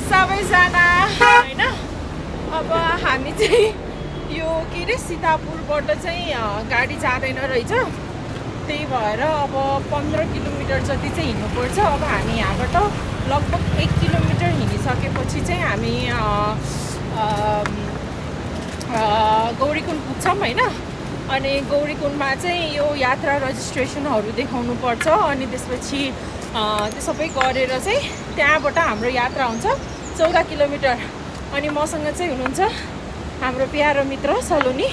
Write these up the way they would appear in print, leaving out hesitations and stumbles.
सबैजना हैन अब हामी चाहिँ यो के रे सीतापुरबाट चाहिँ गाडी जाँदैन रहेछ त्यही भएर अब 15 किलोमिटर जति चाहिँ हिँड्नुपर्छ अब हामी यहाँबाट लगभग 1 किलोमिटर हिँडिसकेपछि चाहिँ हामी गौरीकुण्ड पुग्छौँ हैन अनि गौरीकुण्डमा चाहिँ यो यात्रा रजिस्ट्रेसनहरू देखाउनु पर्छ अनि त्यसपछि त्यो सबै गरेर चाहिँ त्यहाँबाट हाम्रो यात्रा हुन्छ 14 किलोमिटर अनि मसँग चाहिँ हुनुहुन्छ हाम्रो प्यारो मित्र सलोनी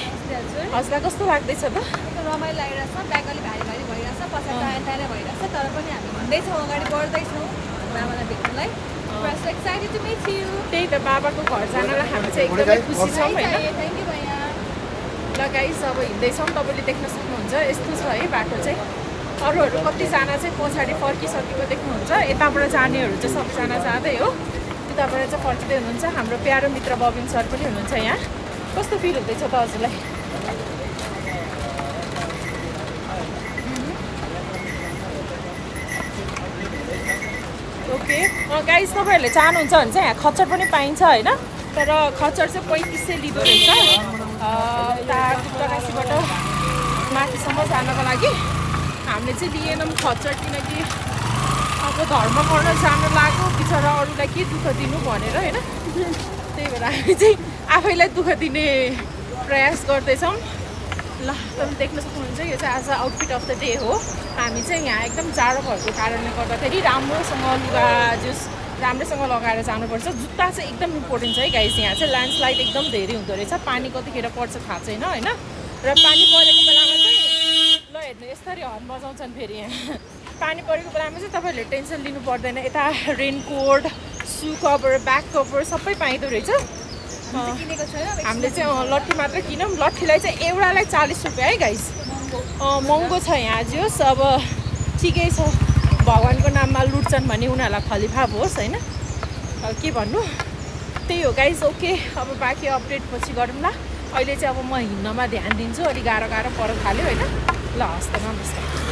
हजुरलाई कस्तो लाग्दैछ त रमाइलो लागिरहेछ ब्याग अलि भारी भारी भइरहेछ पछाडि टायर टायर भइरहेछ तर पनि हामी हिँड्दैछौँ अगाडि बढ्दैछौँ बाबालाई भेट्नलाई एक्साइटेड टु मिट यु त्यही त बाबाको घर जानलाई हामी चाहिँ एकदमै खुसी छौँ हैन थ्याङ्क यू भैया ल गाइस अब हिँड्दैछौँ तपाईँले देख्न सक्नुहुन्छ यस्तो छ है बाटो चाहिँ अरूहरू कतिजना चाहिँ पछाडि फर्किसकेको देख्नुहुन्छ यताबाट जानेहरू चाहिँ सबैजना जाँदै हो त्यताबाट चाहिँ फर्किँदै हुनुहुन्छ हाम्रो प्यारो मित्र बबिन सर पनि हुनुहुन्छ यहाँ कस्तो फिल हुँदैछ त हजुरलाई ओके गाइस तपाईँहरूले चाहनुहुन्छ भने चाहिँ यहाँ खच्चर पनि पाइन्छ होइन तर खच्चर चाहिँ 3500 लिँदो रहेछ उता गुप्तकाशीबाट माथिसम्म जानको लागि हामीले चाहिँ लिएनौँ खच्चर किनकि अब धर्म गर्न जानु लाग्यो बिचरा अरूलाई के दुःख दिनु भनेर होइन त्यही भएर हामी चाहिँ आफैलाई दुःख दिने प्रयास गर्दैछौँ ल तपाईँ देख्न सक्नुहुन्छ यो चाहिँ आज आउटफिट अफ द डे हो हामी चाहिँ यहाँ एकदम जाडो भएको कारणले गर्दाखेरि राम्रोसँग लुगा जुस राम्रैसँग लगाएर जानुपर्छ जुत्ता चाहिँ एकदम इम्पोर्टेन्ट छ है गाइस यहाँ चाहिँ ल्यान्डस्लाइड एकदम धेरै हुँदो रहेछ पानी कतिखेर पर्छ थाहा छैन होइन र पानी परेको बेलामा चाहिँ ल हेर्नु यसरी हर्न बजाउँछन् फेरि यहाँ पानी परेको बेलामा चाहिँ तपाईँहरूले टेन्सन लिनु पर्दैन यता रेनकोट सु कभर ब्याक कभर सबै पाइँदो रहेछ किनेको छैन हामीले चाहिँ लट्ठी मात्र किनौँ लट्ठीलाई चाहिँ एउटालाई 40 रुपियाँ है गाइस महँगो छ यहाँ जोस् अब ठिकै छ भगवान्को नाममा लुट्छन् भने उनीहरूलाई खलिफा होस् होइन के भन्नु त्यही हो गाइस ओके अब बाँकी अपडेट पछि गरौँला अहिले चाहिँ अब म हिँड्नमा ध्यान दिन्छु अलि गाह्रो गाह्रो पर थाल्यो होइन ल हस् त नमस्कार